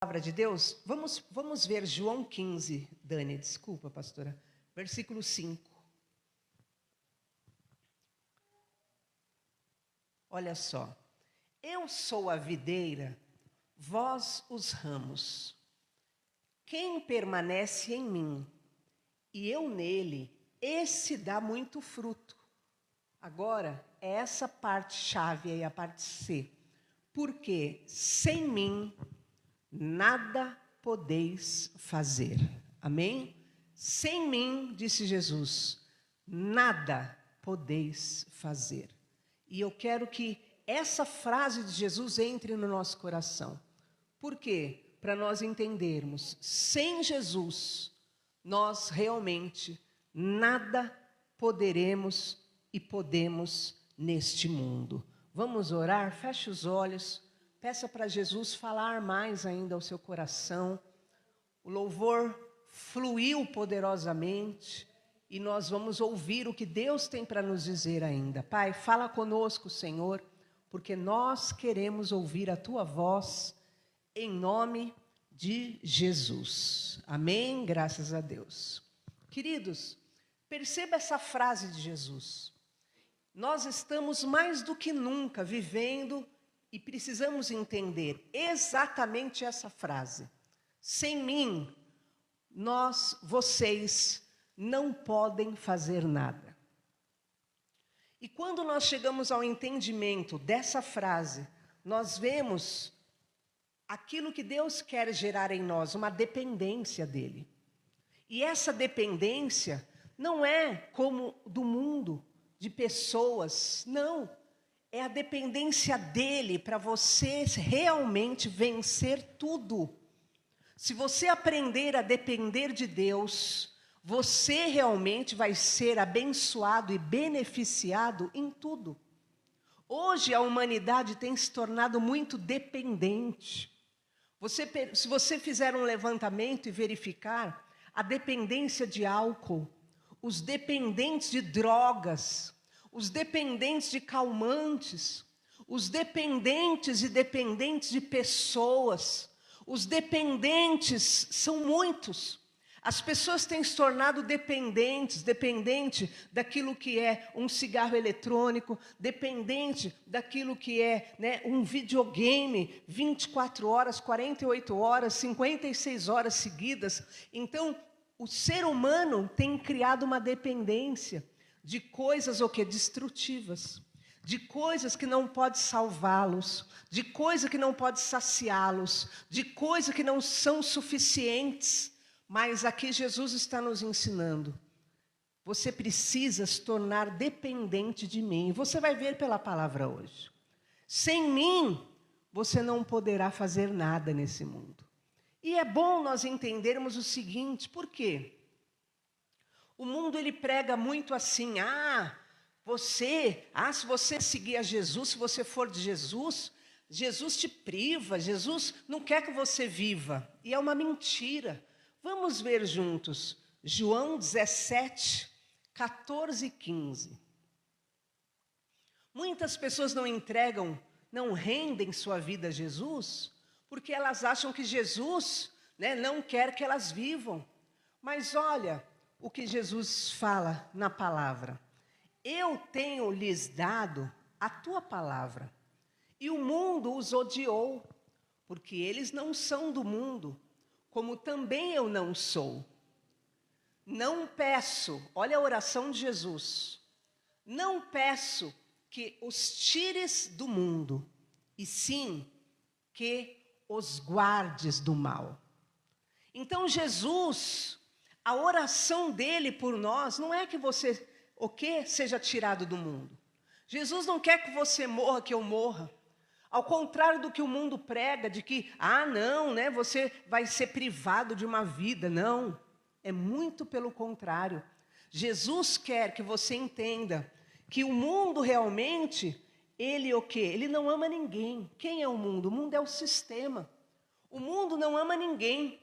Palavra de Deus, vamos ver João 15, Dani, desculpa, pastora, versículo 5. Olha só, eu sou a videira, vós os ramos. Quem permanece em mim e eu nele, esse dá muito fruto. Agora, é essa parte chave aí, a parte C. Porque sem mim nada podeis fazer. Amém? Sem mim, disse Jesus, nada podeis fazer. E eu quero que essa frase de Jesus entre no nosso coração. Por quê? Para nós entendermos, sem Jesus, nós realmente nada poderemos e podemos neste mundo. Vamos orar? Feche os olhos. Peça para Jesus falar mais ainda ao seu coração. O louvor fluiu poderosamente e nós vamos ouvir o que Deus tem para nos dizer ainda. Pai, fala conosco, Senhor, porque nós queremos ouvir a Tua voz em nome de Jesus. Amém? Graças a Deus. Queridos, perceba essa frase de Jesus. Nós estamos mais do que nunca vivendo e precisamos entender exatamente essa frase. Sem mim, vocês não podem fazer nada. E quando nós chegamos ao entendimento dessa frase, nós vemos aquilo que Deus quer gerar em nós, uma dependência dEle. E essa dependência não é como do mundo, de pessoas, não. É a dependência dEle para você realmente vencer tudo. Se você aprender a depender de Deus, você realmente vai ser abençoado e beneficiado em tudo. Hoje a humanidade tem se tornado muito dependente. Se você fizer um levantamento e verificar a dependência de álcool, os dependentes de drogas, os dependentes de calmantes, os dependentes e dependentes de pessoas, os dependentes são muitos. As pessoas têm se tornado dependente daquilo que é um cigarro eletrônico, dependente daquilo que é, um videogame, 24 horas, 48 horas, 56 horas seguidas. Então, o ser humano tem criado uma dependência de coisas destrutivas, de coisas que não pode salvá-los, de coisas que não pode saciá-los, de coisas que não são suficientes. Mas aqui Jesus está nos ensinando. Você precisa se tornar dependente de mim. Você vai ver pela palavra hoje. Sem mim, você não poderá fazer nada nesse mundo. E é bom nós entendermos o seguinte, por quê? O mundo ele prega muito assim, se você seguir a Jesus, se você for de Jesus, Jesus te priva, Jesus não quer que você viva. E é uma mentira. Vamos ver juntos, João 17, 14 e 15. Muitas pessoas não rendem sua vida a Jesus, porque elas acham que Jesus, não quer que elas vivam. Mas olha o que Jesus fala na palavra. Eu tenho lhes dado a tua palavra, e o mundo os odiou, porque eles não são do mundo, como também eu não sou. Não peço, olha a oração de Jesus, não peço que os tires do mundo, e sim que os guardes do mal. Então Jesus, a oração dele por nós, não é que você, seja tirado do mundo. Jesus não quer que você morra, que eu morra. Ao contrário do que o mundo prega, de que, você vai ser privado de uma vida. Não, é muito pelo contrário. Jesus quer que você entenda que o mundo realmente, ele não ama ninguém. Quem é o mundo? O mundo é o sistema. O mundo não ama ninguém.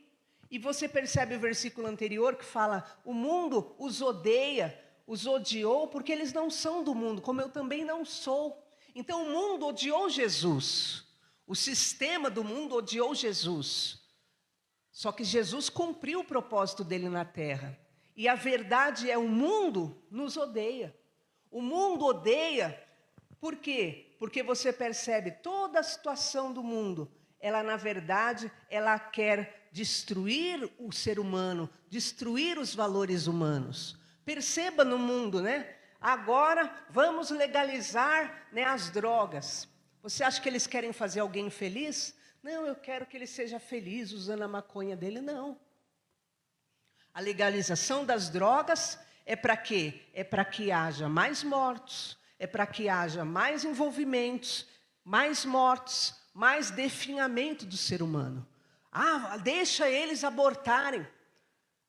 E você percebe o versículo anterior que fala, o mundo os odeia, os odiou porque eles não são do mundo, como eu também não sou. Então o mundo odiou Jesus, o sistema do mundo odiou Jesus, Só que Jesus cumpriu o propósito dele na terra. E a verdade é, o mundo nos odeia. O mundo odeia, por quê? Porque você percebe toda a situação do mundo. Ela, na verdade, ela quer destruir o ser humano, destruir os valores humanos. Perceba no mundo, né? Agora vamos legalizar, né, as drogas. Você acha que eles querem fazer alguém feliz? Não, eu quero que ele seja feliz usando a maconha dele. Não. A legalização das drogas é para quê? É para que haja mais mortos, é para que haja mais envolvimentos, mais mortes, mais definhamento do ser humano. Ah, deixa eles abortarem.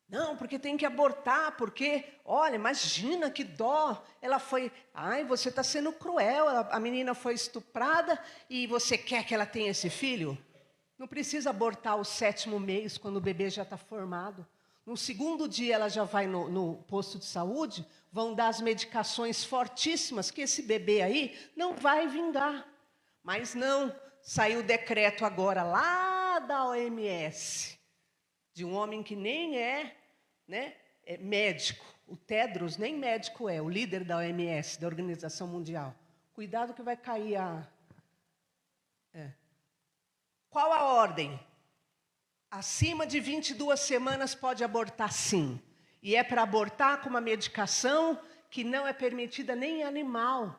Não, porque tem que abortar, porque, olha, imagina que dó. Ela foi, ai, você está sendo cruel, a menina foi estuprada e você quer que ela tenha esse filho? Não precisa abortar o 7º mês, quando o bebê já está formado. No 2º dia ela já vai no posto de saúde, vão dar as medicações fortíssimas, que esse bebê aí não vai vingar. Mas não, saiu o decreto agora lá da OMS, de um homem que nem é, né, médico. O Tedros nem médico é, o líder da OMS, da Organização Mundial. Cuidado que vai cair a... Qual a ordem? Acima de 22 semanas pode abortar, sim. E é para abortar com uma medicação que não é permitida nem em animal.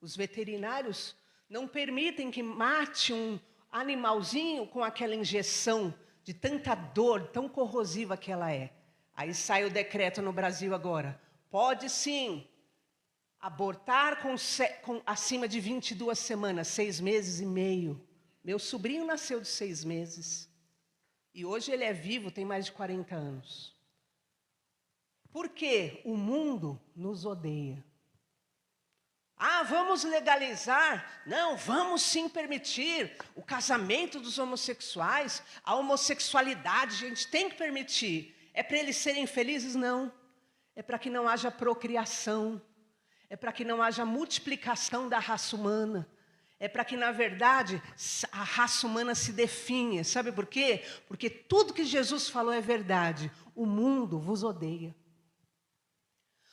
Os veterinários não permitem que mate um animalzinho com aquela injeção de tanta dor, tão corrosiva que ela é. Aí sai o decreto no Brasil agora. Pode sim abortar com acima de 22 semanas, 6 meses e meio. Meu sobrinho nasceu de 6 meses. E hoje ele é vivo, tem mais de 40 anos. Por quê? O mundo nos odeia. Ah, vamos legalizar? Não, vamos sim permitir o casamento dos homossexuais, a homossexualidade, a gente tem que permitir. É para eles serem felizes? Não. É para que não haja procriação. É para que não haja multiplicação da raça humana. É para que, na verdade, a raça humana se definha. Sabe por quê? Porque tudo que Jesus falou é verdade. O mundo vos odeia.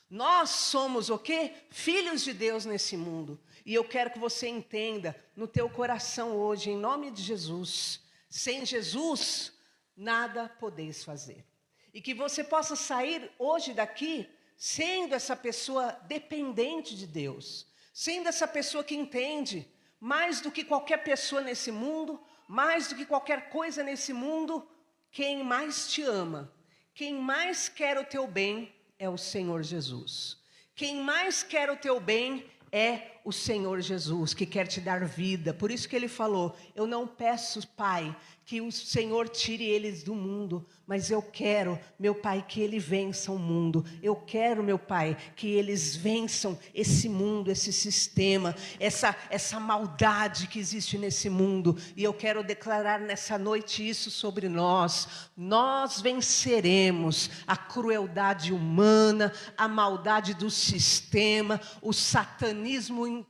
Nós somos o quê? Filhos de Deus nesse mundo. E eu quero que você entenda no teu coração hoje, em nome de Jesus. Sem Jesus, nada podeis fazer. E que você possa sair hoje daqui sendo essa pessoa dependente de Deus. Sendo essa pessoa que entende, mais do que qualquer pessoa nesse mundo, mais do que qualquer coisa nesse mundo, quem mais te ama, quem mais quer o teu bem é o Senhor Jesus. Quem mais quer o teu bem é o Senhor Jesus, que quer te dar vida. Por isso que ele falou, eu não peço, Pai, que o Senhor tire eles do mundo, mas eu quero, meu Pai, que ele vença o mundo. Eu quero, meu Pai, que eles vençam esse mundo, esse sistema, essa maldade que existe nesse mundo. E eu quero declarar nessa noite isso sobre nós. Nós venceremos a crueldade humana, a maldade do sistema, o satanismo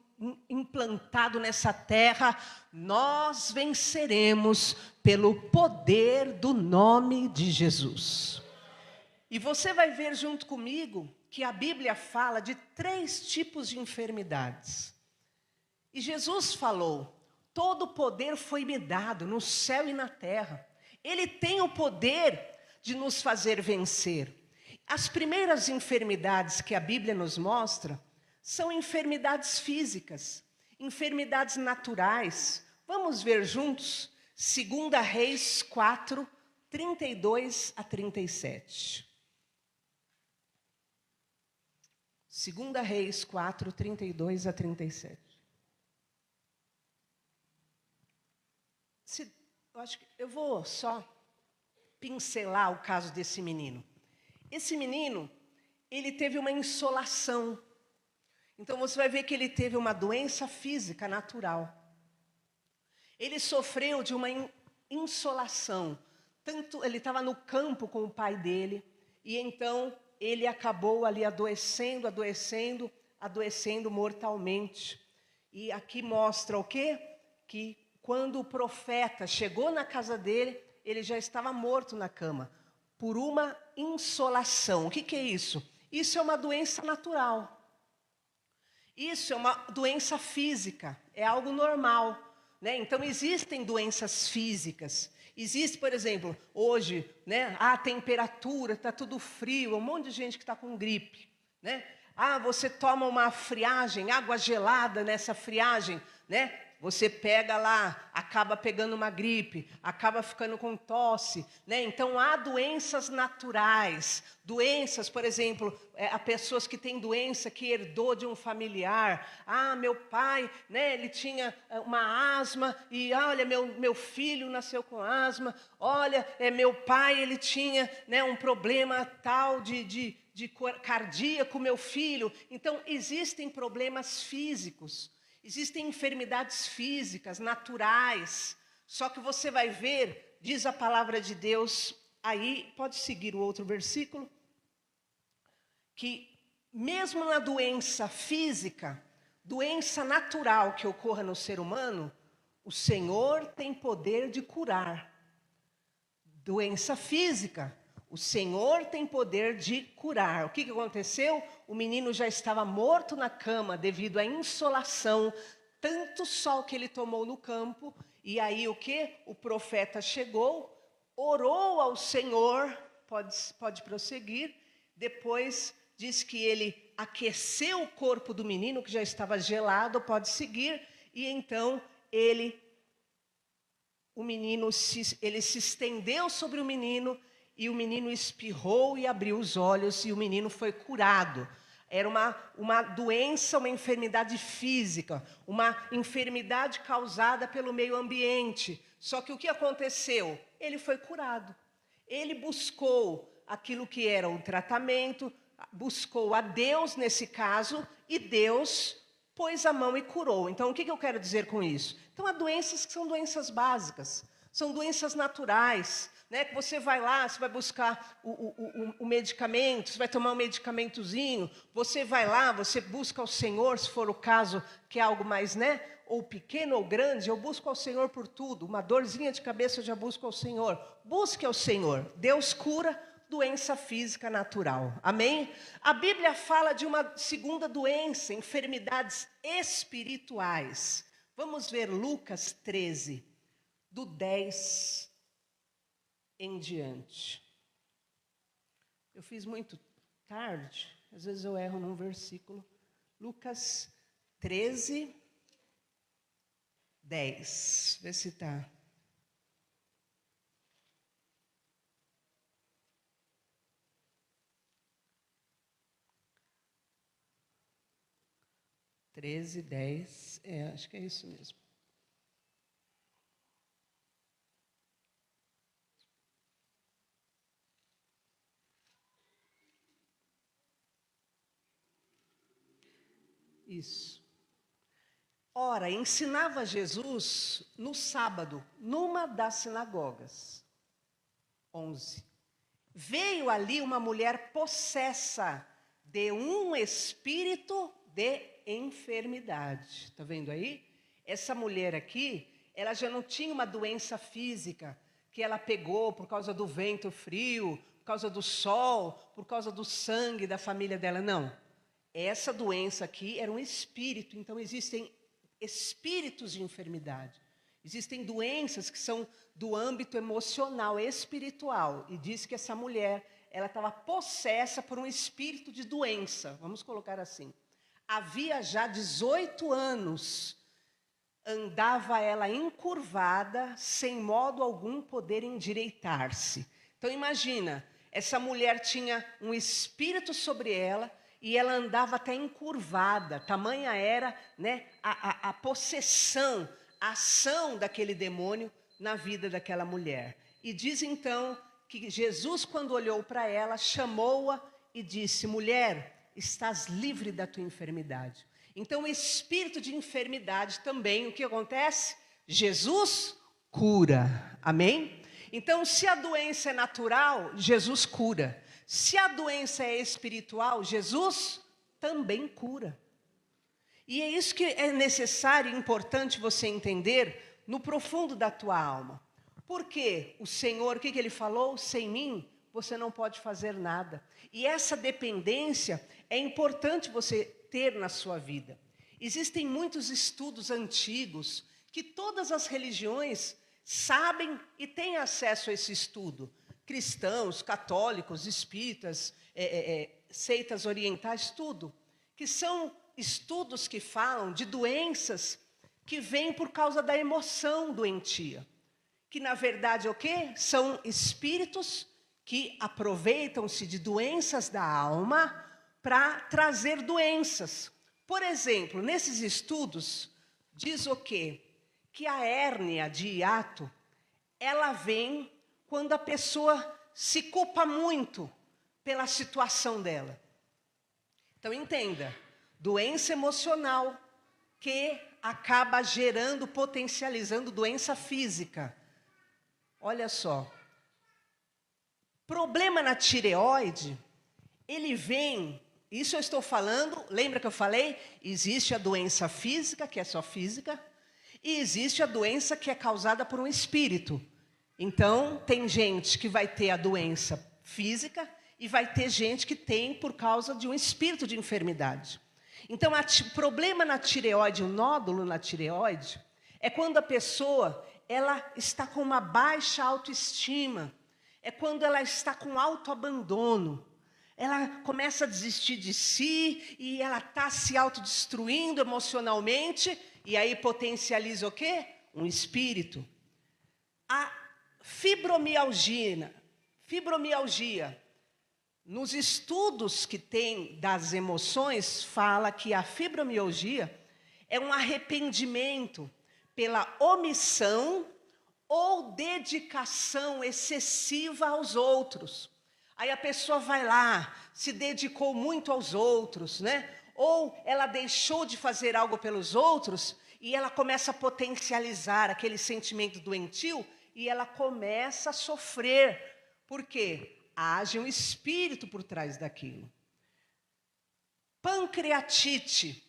implantado nessa terra. Nós venceremos pelo poder do nome de Jesus. E você vai ver junto comigo que a Bíblia fala de 3 tipos de enfermidades. E Jesus falou, todo o poder foi me dado no céu e na terra. Ele tem o poder de nos fazer vencer. As primeiras enfermidades que a Bíblia nos mostra são enfermidades físicas, enfermidades naturais. Vamos ver juntos 2 Reis 4, 32 a 37. 2 Reis 4, 32 a 37. Eu vou só pincelar o caso desse menino. Esse menino, ele teve uma insolação. Então você vai ver que ele teve uma doença física natural. Ele sofreu de uma insolação. Tanto ele estava no campo com o pai dele, e então ele acabou ali adoecendo mortalmente. E aqui mostra o quê? Que quando o profeta chegou na casa dele, ele já estava morto na cama, por uma insolação. O que é isso? Isso é uma doença natural. Isso é uma doença física, é algo normal, né? Então, existem doenças físicas. Existe, por exemplo, hoje, né? A temperatura, está tudo frio, um monte de gente que está com gripe, né? Você toma uma friagem, água gelada nessa friagem, né? Você pega lá, acaba pegando uma gripe, acaba ficando com tosse, né? Então, há doenças naturais, doenças, por exemplo, há pessoas que têm doença que herdou de um familiar. Meu pai, né, ele tinha uma asma e, olha, meu filho nasceu com asma. Olha, meu pai, ele tinha, né, um problema tal de cardíaco, meu filho. Então, existem problemas físicos. Existem enfermidades físicas, naturais, só que você vai ver, diz a palavra de Deus, aí pode seguir o outro versículo, que mesmo na doença física, doença natural que ocorra no ser humano, o Senhor tem poder de curar. Doença física, o Senhor tem poder de curar. O que aconteceu? O menino já estava morto na cama devido à insolação, tanto sol que ele tomou no campo. E aí o que? O profeta chegou, orou ao Senhor, pode prosseguir. Depois diz que ele aqueceu o corpo do menino, que já estava gelado, pode seguir. E então ele se estendeu sobre o menino, e o menino espirrou e abriu os olhos, e o menino foi curado. Era uma doença, uma enfermidade física, uma enfermidade causada pelo meio ambiente. Só que o que aconteceu? Ele foi curado. Ele buscou aquilo que era um tratamento, buscou a Deus nesse caso, e Deus pôs a mão e curou. Então, o que eu quero dizer com isso? Então, há doenças que são doenças básicas, são doenças naturais, né? Que você vai lá, você vai buscar o medicamento, você vai tomar um medicamentozinho, você vai lá, você busca ao Senhor, se for o caso, que é algo mais, né? Ou pequeno ou grande, eu busco ao Senhor por tudo. Uma dorzinha de cabeça eu já busco ao Senhor. Busque ao Senhor. Deus cura doença física natural. Amém? A Bíblia fala de uma segunda doença, enfermidades espirituais. Vamos ver Lucas 13, do 10 em diante. Eu fiz muito tarde, às vezes eu erro num versículo. Lucas 13, 10. Vê se está. Treze, 10, acho que é isso mesmo. Isso. Ora, ensinava Jesus no sábado, numa das sinagogas. 11. Veio ali uma mulher possessa de um espírito de enfermidade. Está vendo aí? Essa mulher aqui, ela já não tinha uma doença física que ela pegou por causa do vento frio, por causa do sol, por causa do sangue da família dela. Não. Essa doença aqui era um espírito. Então, existem espíritos de enfermidade. Existem doenças que são do âmbito emocional, espiritual. E diz que essa mulher, ela estava possessa por um espírito de doença. Vamos colocar assim. Havia já 18 anos, andava ela encurvada, sem modo algum poder endireitar-se. Então imagina, essa mulher tinha um espírito sobre ela, e ela andava até encurvada, tamanha era, né, a possessão, a ação daquele demônio na vida daquela mulher. E diz então que Jesus, quando olhou para ela, chamou-a e disse: mulher, estás livre da tua enfermidade. Então o espírito de enfermidade também, o que acontece? Jesus cura, amém? Então, se a doença é natural, Jesus cura. Se a doença é espiritual, Jesus também cura. E é isso que é necessário e importante você entender no profundo da tua alma. Porque o Senhor, o que ele falou? Sem mim, você não pode fazer nada. E essa dependência é importante você ter na sua vida. Existem muitos estudos antigos que todas as religiões sabem e têm acesso a esse estudo. Cristãos, católicos, espíritas, seitas orientais, tudo. Que são estudos que falam de doenças que vêm por causa da emoção doentia. Que na verdade é o quê? São espíritos que aproveitam-se de doenças da alma para trazer doenças. Por exemplo, nesses estudos, diz o quê? Que a hérnia de hiato, ela vem quando a pessoa se culpa muito pela situação dela. Então entenda, doença emocional que acaba gerando, potencializando doença física. Olha só, problema na tireoide, ele vem, isso eu estou falando, lembra que eu falei? Existe a doença física, que é só física, e existe a doença que é causada por um espírito. Então, tem gente que vai ter a doença física e vai ter gente que tem por causa de um espírito de enfermidade. Então, o problema na tireoide, o nódulo na tireoide, é quando a pessoa ela está com uma baixa autoestima, é quando ela está com autoabandono, ela começa a desistir de si e ela está se autodestruindo emocionalmente e aí potencializa o quê? Um espírito. A fibromialgia, nos estudos que tem das emoções, fala que a fibromialgia é um arrependimento pela omissão ou dedicação excessiva aos outros. Aí a pessoa vai lá, se dedicou muito aos outros, né? Ou ela deixou de fazer algo pelos outros e ela começa a potencializar aquele sentimento doentio e ela começa a sofrer. Por quê? Age um espírito por trás daquilo. Pancreatite.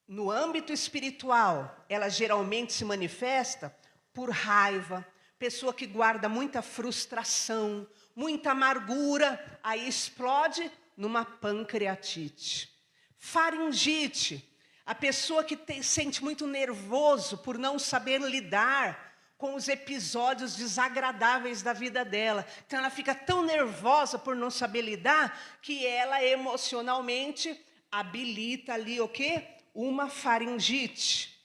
No âmbito espiritual, ela geralmente se manifesta por raiva, pessoa que guarda muita frustração, muita amargura, aí explode numa pancreatite. Faringite, a pessoa que sente muito nervoso por não saber lidar com os episódios desagradáveis da vida dela. Então ela fica tão nervosa por não saber lidar, que ela emocionalmente habilita ali o quê? Uma faringite.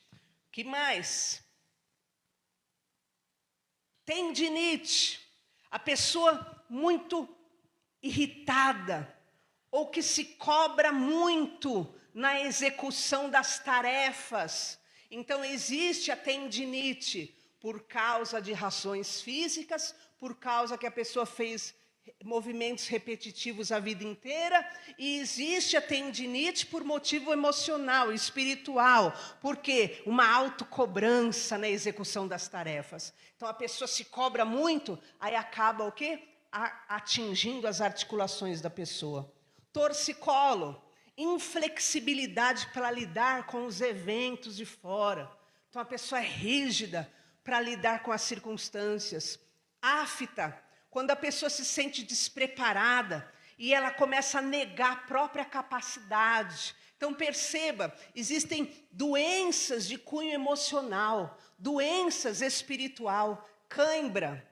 Que mais? Tendinite. A pessoa muito irritada ou que se cobra muito na execução das tarefas. Então existe a tendinite por causa de razões físicas, por causa que a pessoa fez movimentos repetitivos a vida inteira, e existe a tendinite por motivo emocional, espiritual, porque uma autocobrança na execução das tarefas. Então a pessoa se cobra muito, aí acaba o quê? Atingindo as articulações da pessoa. Torcicolo, inflexibilidade para lidar com os eventos de fora. Então a pessoa é rígida para lidar com as circunstâncias. Afta, quando a pessoa se sente despreparada e ela começa a negar a própria capacidade. Então perceba, existem doenças de cunho emocional, doenças espiritual, cãibra.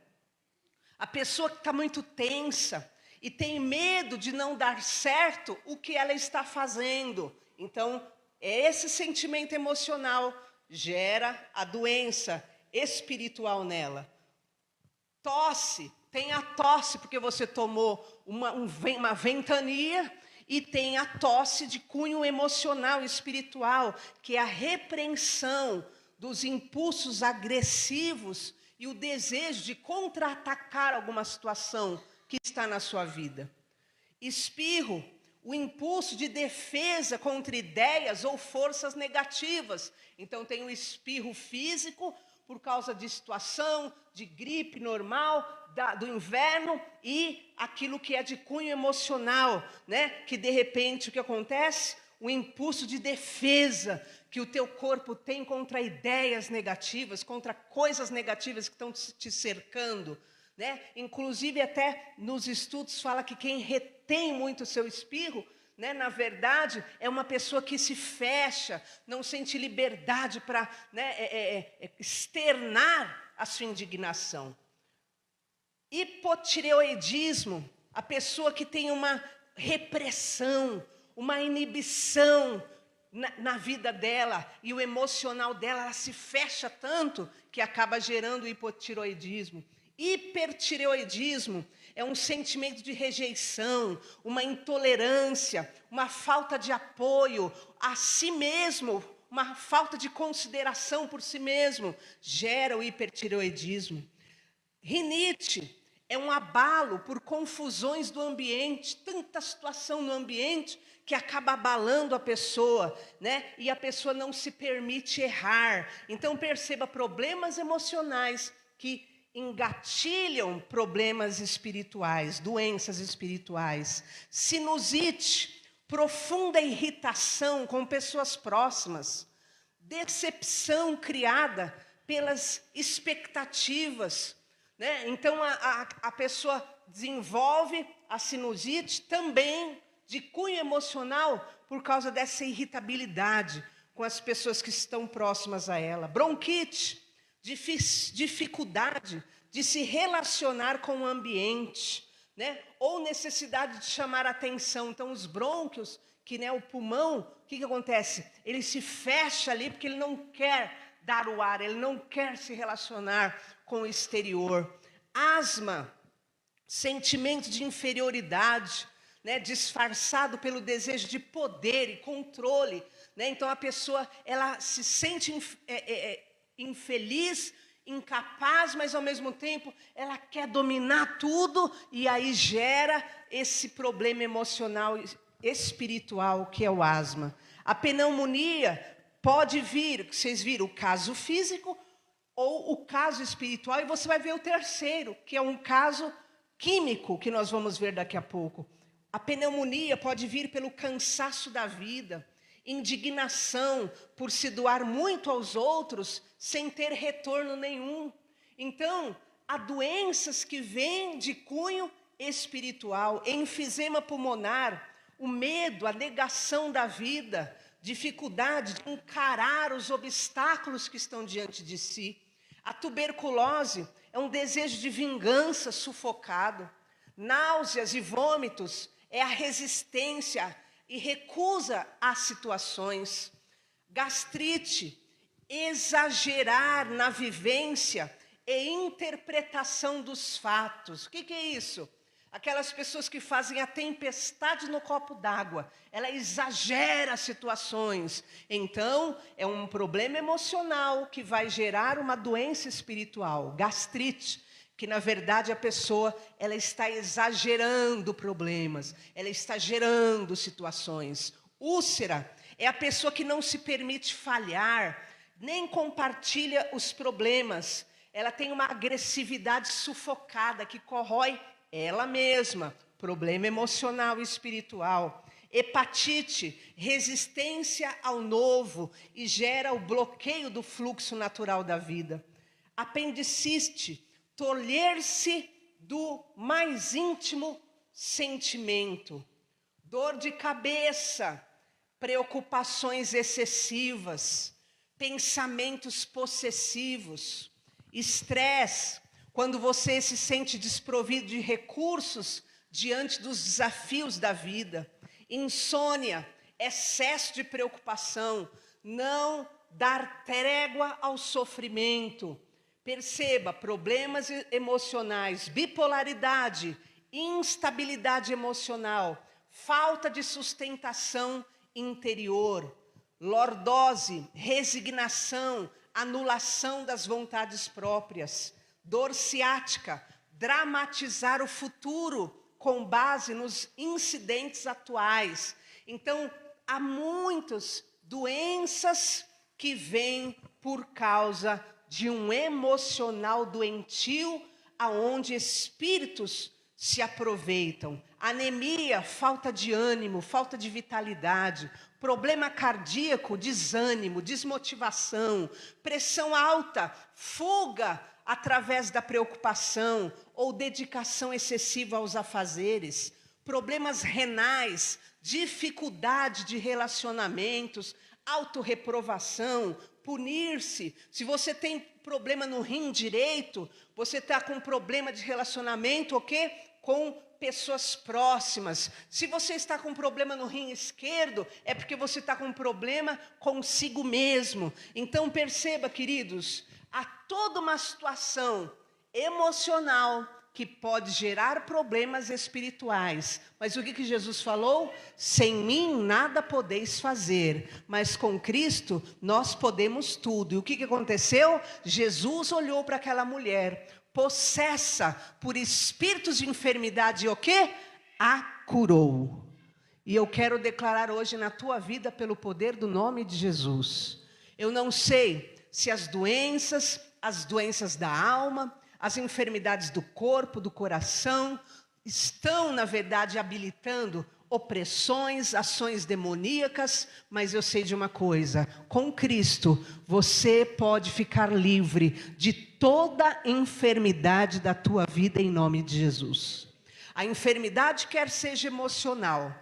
A pessoa que está muito tensa e tem medo de não dar certo o que ela está fazendo. Então, esse sentimento emocional gera a doença espiritual nela. Tosse, tem a tosse porque você tomou uma ventania, e tem a tosse de cunho emocional e espiritual, que é a repreensão dos impulsos agressivos e o desejo de contra-atacar alguma situação que está na sua vida. Espirro, o impulso de defesa contra ideias ou forças negativas. Então tem o espirro físico, por causa de situação, de gripe normal, do inverno, e aquilo que é de cunho emocional, né? Que de repente o que acontece? o impulso de defesa que o teu corpo tem contra ideias negativas, contra coisas negativas que estão te cercando, né? Inclusive até nos estudos fala que quem retém muito o seu espirro, né, na verdade, é uma pessoa que se fecha, não sente liberdade para, né, externar a sua indignação. Hipotireoidismo, a pessoa que tem uma repressão, uma inibição na vida dela, e o emocional dela, ela se fecha tanto que acaba gerando hipotireoidismo. Hipertireoidismo é um sentimento de rejeição, uma intolerância, uma falta de apoio a si mesmo, uma falta de consideração por si mesmo, gera o hipertireoidismo. Rinite é um abalo por confusões do ambiente, tanta situação no ambiente que acaba abalando a pessoa, né? E a pessoa não se permite errar. Então perceba, problemas emocionais que engatilham problemas espirituais, doenças espirituais. Sinusite, profunda irritação com pessoas próximas. Decepção criada pelas expectativas, né? Então a pessoa desenvolve a sinusite também de cunho emocional por causa dessa irritabilidade com as pessoas que estão próximas a ela. Bronquite, dificuldade de se relacionar com o ambiente, né? Ou necessidade de chamar atenção. Então os brônquios, que, né, o pulmão, o que acontece? Ele se fecha ali porque ele não quer dar o ar, ele não quer se relacionar com o exterior. Asma, sentimento de inferioridade, né, disfarçado pelo desejo de poder e controle, né? Então a pessoa, ela se sente infeliz, incapaz, mas ao mesmo tempo ela quer dominar tudo, e aí gera esse problema emocional espiritual que é o asma. A pneumonia pode vir, vocês viram, o caso físico ou o caso espiritual, e você vai ver o terceiro, que é um caso químico, que nós vamos ver daqui a pouco. A pneumonia pode vir pelo cansaço da vida, indignação por se doar muito aos outros sem ter retorno nenhum. Então, há doenças que vêm de cunho espiritual, enfisema pulmonar, o medo, a negação da vida, dificuldade de encarar os obstáculos que estão diante de si. A tuberculose é um desejo de vingança sufocado. Náuseas e vômitos é a resistência e recusa às situações. Gastrite, exagerar na vivência e interpretação dos fatos. O que é isso? Aquelas pessoas que fazem a tempestade no copo d'água, ela exagera as situações. Então, é um problema emocional que vai gerar uma doença espiritual, gastrite, que na verdade a pessoa, ela está exagerando problemas, ela está gerando situações. Úlcera é a pessoa que não se permite falhar, nem compartilha os problemas. Ela tem uma agressividade sufocada que corrói ela mesma, problema emocional e espiritual. Hepatite, resistência ao novo e gera o bloqueio do fluxo natural da vida. Apendicite, tolher-se do mais íntimo sentimento. Dor de cabeça, preocupações excessivas, pensamentos possessivos, estresse, quando você se sente desprovido de recursos diante dos desafios da vida. Insônia, excesso de preocupação, não dar trégua ao sofrimento. Perceba, problemas emocionais, bipolaridade, instabilidade emocional, falta de sustentação interior, lordose, resignação, anulação das vontades próprias. Dor ciática, dramatizar o futuro com base nos incidentes atuais. Então, há muitas doenças que vêm por causa de um emocional doentio, aonde espíritos se aproveitam. Anemia, falta de ânimo, falta de vitalidade. Problema cardíaco, desânimo, desmotivação. Pressão alta, fuga através da preocupação ou dedicação excessiva aos afazeres. Problemas renais, dificuldade de relacionamentos, autorreprovação, punir-se. Se você tem problema no rim direito, você está com problema de relacionamento, o quê? Com pessoas próximas. Se você está com problema no rim esquerdo, é porque você está com problema consigo mesmo. Então perceba, queridos, há toda uma situação emocional que pode gerar problemas espirituais. Mas o que Jesus falou? Sem mim nada podeis fazer, mas com Cristo nós podemos tudo. E o que aconteceu? Jesus olhou para aquela mulher, possessa por espíritos de enfermidade, e o quê? A curou. E eu quero declarar hoje na tua vida, pelo poder do nome de Jesus. Eu não sei se as doenças da alma, as enfermidades do corpo, do coração, estão, na verdade, habilitando opressões, ações demoníacas, mas eu sei de uma coisa: com Cristo, você pode ficar livre de toda enfermidade da tua vida, em nome de Jesus. A enfermidade quer seja emocional.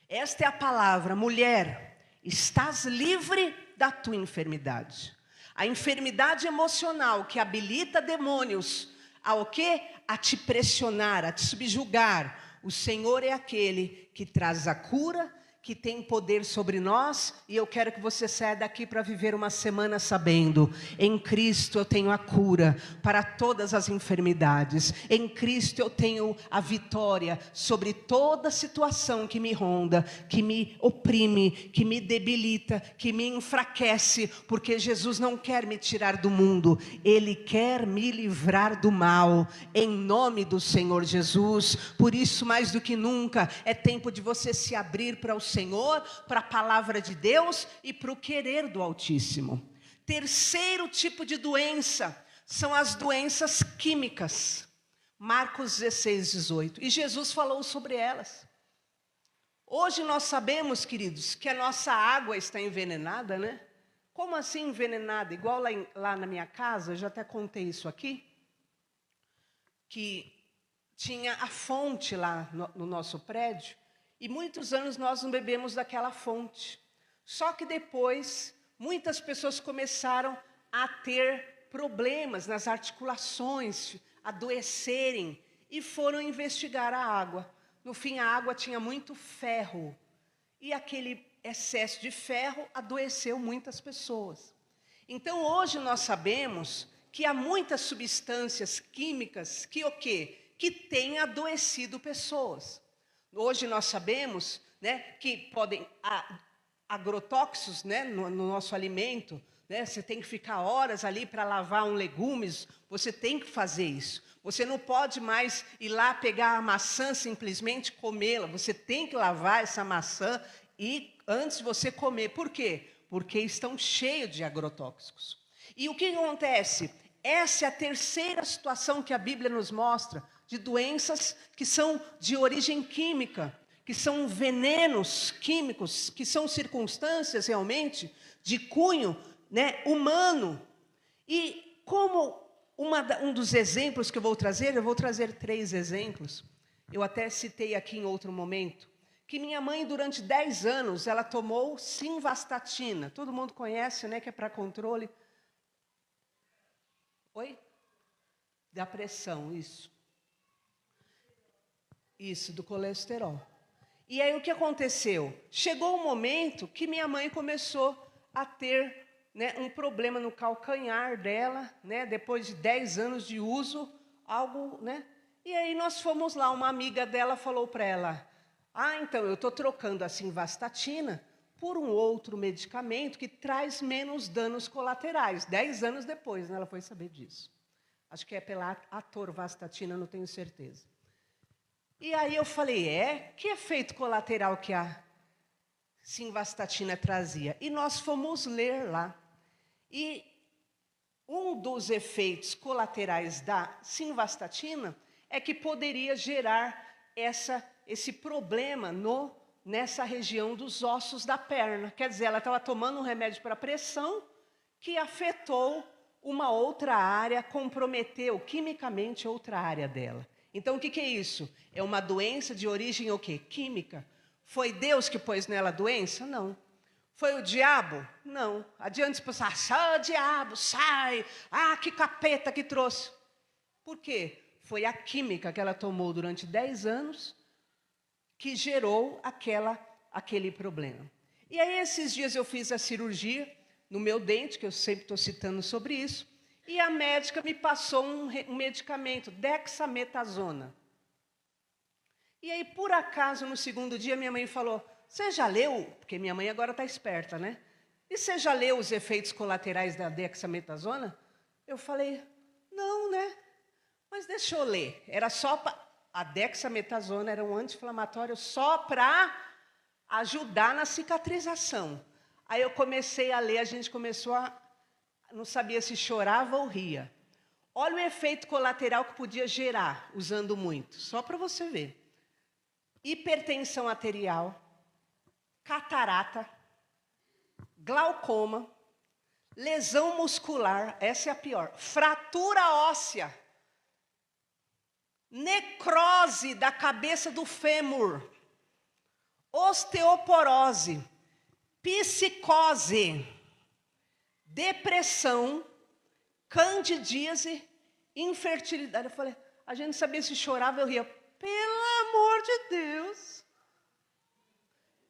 Esta é a palavra: mulher, estás livre da tua enfermidade. A enfermidade emocional que habilita demônios a quê? A te pressionar, a te subjugar. O Senhor é aquele que traz a cura, que tem poder sobre nós, e eu quero que você saia daqui para viver uma semana sabendo: em Cristo eu tenho a cura para todas as enfermidades, em Cristo eu tenho a vitória sobre toda situação que me ronda, que me oprime, que me debilita, que me enfraquece, porque Jesus não quer me tirar do mundo, Ele quer me livrar do mal, em nome do Senhor Jesus. Por isso, mais do que nunca, é tempo de você se abrir para o Senhor, para a palavra de Deus e para o querer do Altíssimo. Terceiro tipo de doença são as doenças químicas. Marcos 16, 18. E Jesus falou sobre elas. Hoje nós sabemos, queridos, que a nossa água está envenenada, né? Como assim envenenada? Igual lá na minha casa, eu já até contei isso aqui, que tinha a fonte lá no nosso prédio, e muitos anos nós não bebemos daquela fonte. Só que depois, muitas pessoas começaram a ter problemas nas articulações, adoecerem, e foram investigar a água. No fim, a água tinha muito ferro, e aquele excesso de ferro adoeceu muitas pessoas. Então, hoje nós sabemos que há muitas substâncias químicas que o quê? Que têm adoecido pessoas. Hoje nós sabemos, né, que podem agrotóxicos, né, no nosso alimento, né, você tem que ficar horas ali para lavar legumes, você tem que fazer isso. Você não pode mais ir lá pegar a maçã simplesmente comê-la, você tem que lavar essa maçã e antes de você comer. Por quê? Porque estão cheios de agrotóxicos. E o que acontece? Essa é a terceira situação que a Bíblia nos mostra, de doenças que são de origem química, que são venenos químicos, que são circunstâncias realmente de cunho, né, humano. E como um dos exemplos que eu vou trazer 3 exemplos. Eu até citei aqui em outro momento, que minha mãe durante 10 anos, ela tomou simvastatina. Todo mundo conhece, né, que é para controle. Oi? Da pressão, isso. Isso, do colesterol. E aí o que aconteceu? Chegou um momento que minha mãe começou a ter, né, um problema no calcanhar dela, né, depois de 10 anos de uso, algo, né? E aí nós fomos lá, uma amiga dela falou para ela: então eu estou trocando a simvastatina por um outro medicamento que traz menos danos colaterais. 10 anos depois, né, ela foi saber disso. Acho que é pela atorvastatina, não tenho certeza. E aí eu falei: que efeito colateral que a simvastatina trazia? E nós fomos ler lá. E um dos efeitos colaterais da simvastatina é que poderia gerar esse problema nessa região dos ossos da perna. Quer dizer, ela estava tomando um remédio para pressão que afetou uma outra área, comprometeu quimicamente outra área dela. Então, o que é isso? É uma doença de origem o quê? Química. Foi Deus que pôs nela a doença? Não. Foi o diabo? Não. Adiante de pensar, sai, diabo, sai. Ah, que capeta que trouxe. Por quê? Foi a química que ela tomou durante 10 anos que gerou aquele problema. E aí, esses dias eu fiz a cirurgia no meu dente, que eu sempre estou citando sobre isso, e a médica me passou um medicamento, dexametasona. E aí, por acaso, no segundo dia, minha mãe falou, você já leu? Porque minha mãe agora está esperta, né? E você já leu os efeitos colaterais da dexametasona? Eu falei, não, né? Mas deixa eu ler. Era só a dexametasona era um anti-inflamatório só para ajudar na cicatrização. Aí eu comecei a ler, a gente começou não sabia se chorava ou ria. Olha o efeito colateral que podia gerar, usando muito, só para você ver. Hipertensão arterial, catarata, glaucoma, lesão muscular, essa é a pior, fratura óssea, necrose da cabeça do fêmur, osteoporose, psicose, depressão, candidíase, infertilidade. Eu falei, a gente não sabia se chorava, eu ria. Pelo amor de Deus.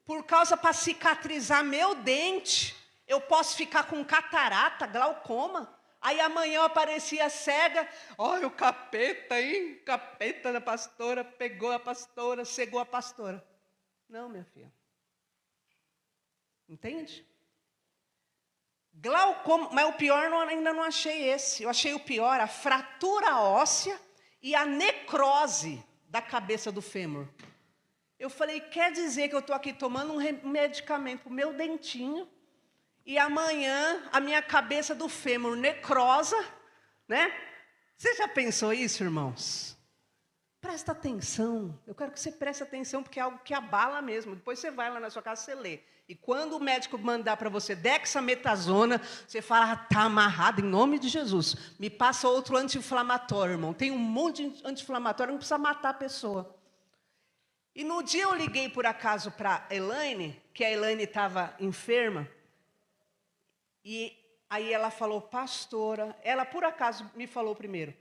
Por causa para cicatrizar meu dente, eu posso ficar com catarata, glaucoma. Aí amanhã eu aparecia cega. Olha o capeta, hein? Capeta da pastora, pegou a pastora, cegou a pastora. Não, minha filha. Entende? Glaucoma, mas o pior ainda não achei esse. Eu achei o pior, a fratura óssea e a necrose da cabeça do fêmur. Eu falei, quer dizer que eu estou aqui tomando um medicamento para o meu dentinho e amanhã a minha cabeça do fêmur necrosa, né? Você já pensou isso, irmãos? Presta atenção. Eu quero que você preste atenção, porque é algo que abala mesmo. Depois você vai lá na sua casa e você lê. E quando o médico mandar para você dexametasona, você fala, está amarrado em nome de Jesus. Me passa outro anti-inflamatório, irmão. Tem um monte de anti-inflamatório, não precisa matar a pessoa. E no dia eu liguei por acaso para a Elaine, que a Elaine estava enferma. E aí ela falou, pastora, ela por acaso me falou primeiro,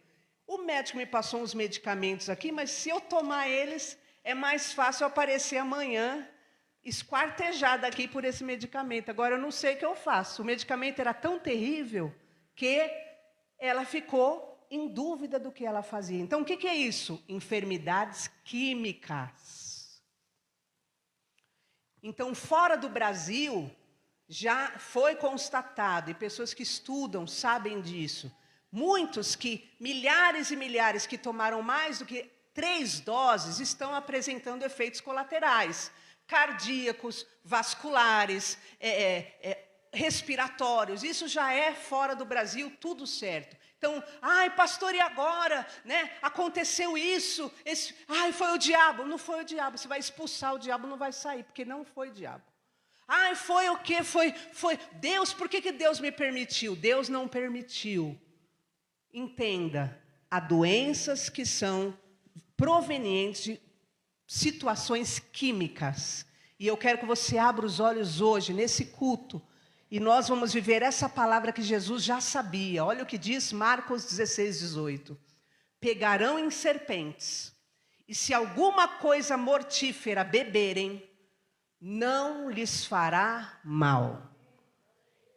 o médico me passou uns medicamentos aqui, mas se eu tomar eles, é mais fácil eu aparecer amanhã esquartejada aqui por esse medicamento. Agora eu não sei o que eu faço. O medicamento era tão terrível que ela ficou em dúvida do que ela fazia. Então o que é isso? Enfermidades químicas. Então fora do Brasil já foi constatado, e pessoas que estudam sabem disso, milhares e milhares que tomaram mais do que 3 doses estão apresentando efeitos colaterais, cardíacos, vasculares, respiratórios. Isso já é fora do Brasil, tudo certo. Então, ai, pastor, e agora? Né? Aconteceu isso, ai, foi o diabo. Não foi o diabo, você vai expulsar o diabo, não vai sair, porque não foi o diabo. Ai, foi o quê? Foi Deus, por que Deus me permitiu? Deus não permitiu. Entenda, há doenças que são provenientes de situações químicas. E eu quero que você abra os olhos hoje, nesse culto, e nós vamos viver essa palavra que Jesus já sabia. Olha o que diz Marcos 16, 18. Pegarão em serpentes, e se alguma coisa mortífera beberem, não lhes fará mal.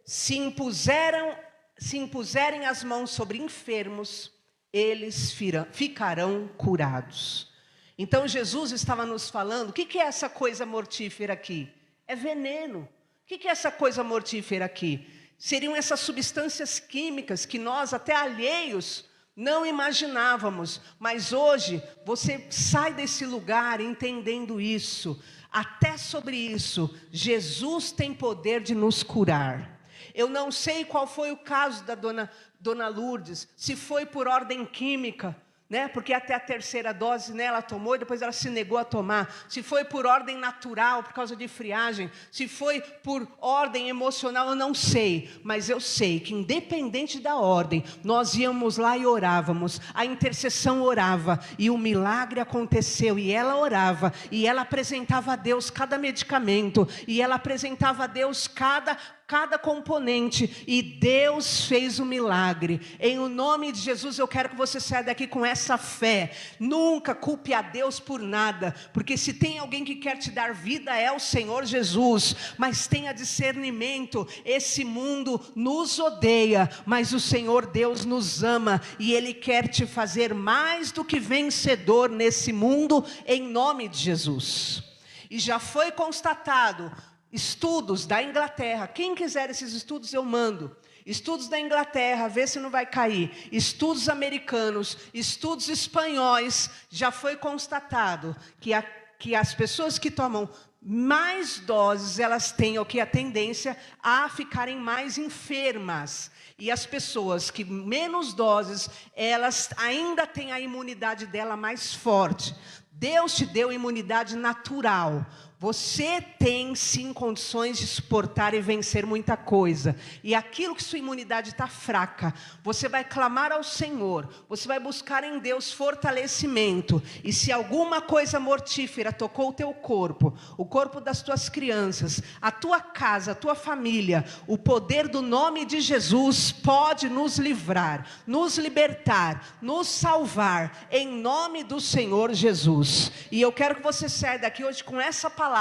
Se impuserem as mãos sobre enfermos, eles ficarão curados. Então Jesus estava nos falando, o que é essa coisa mortífera aqui? É veneno. O que é essa coisa mortífera aqui? Seriam essas substâncias químicas que nós, até alheios, não imaginávamos. Mas hoje, você sai desse lugar entendendo isso. Até sobre isso, Jesus tem poder de nos curar. Eu não sei qual foi o caso da dona Lourdes, se foi por ordem química, né? Porque até a terceira dose, né, ela tomou e depois ela se negou a tomar. Se foi por ordem natural, por causa de friagem, se foi por ordem emocional, eu não sei. Mas eu sei que independente da ordem, nós íamos lá e orávamos. A intercessão orava e o milagre aconteceu. E ela orava e ela apresentava a Deus cada medicamento. E ela apresentava a Deus cada componente, e Deus fez o milagre. Em o nome de Jesus, eu quero que você saia daqui com essa fé. Nunca culpe a Deus por nada, porque se tem alguém que quer te dar vida, é o Senhor Jesus. Mas tenha discernimento, esse mundo nos odeia, mas o Senhor Deus nos ama, e Ele quer te fazer mais do que vencedor nesse mundo, em nome de Jesus. E já foi constatado estudos da Inglaterra. Quem quiser esses estudos, eu mando. Estudos da Inglaterra, vê se não vai cair. Estudos americanos, estudos espanhóis. Já foi constatado que as pessoas que tomam mais doses, elas têm o que a tendência a ficarem mais enfermas. E as pessoas que menos doses, elas ainda têm a imunidade dela mais forte. Deus te deu imunidade natural. Você tem sim condições de suportar e vencer muita coisa. E aquilo que sua imunidade está fraca, você vai clamar ao Senhor. Você vai buscar em Deus fortalecimento. E se alguma coisa mortífera tocou o teu corpo, o corpo das tuas crianças, a tua casa, a tua família, o poder do nome de Jesus pode nos livrar, nos libertar, nos salvar, em nome do Senhor Jesus. E eu quero que você saia daqui hoje com essa palavra.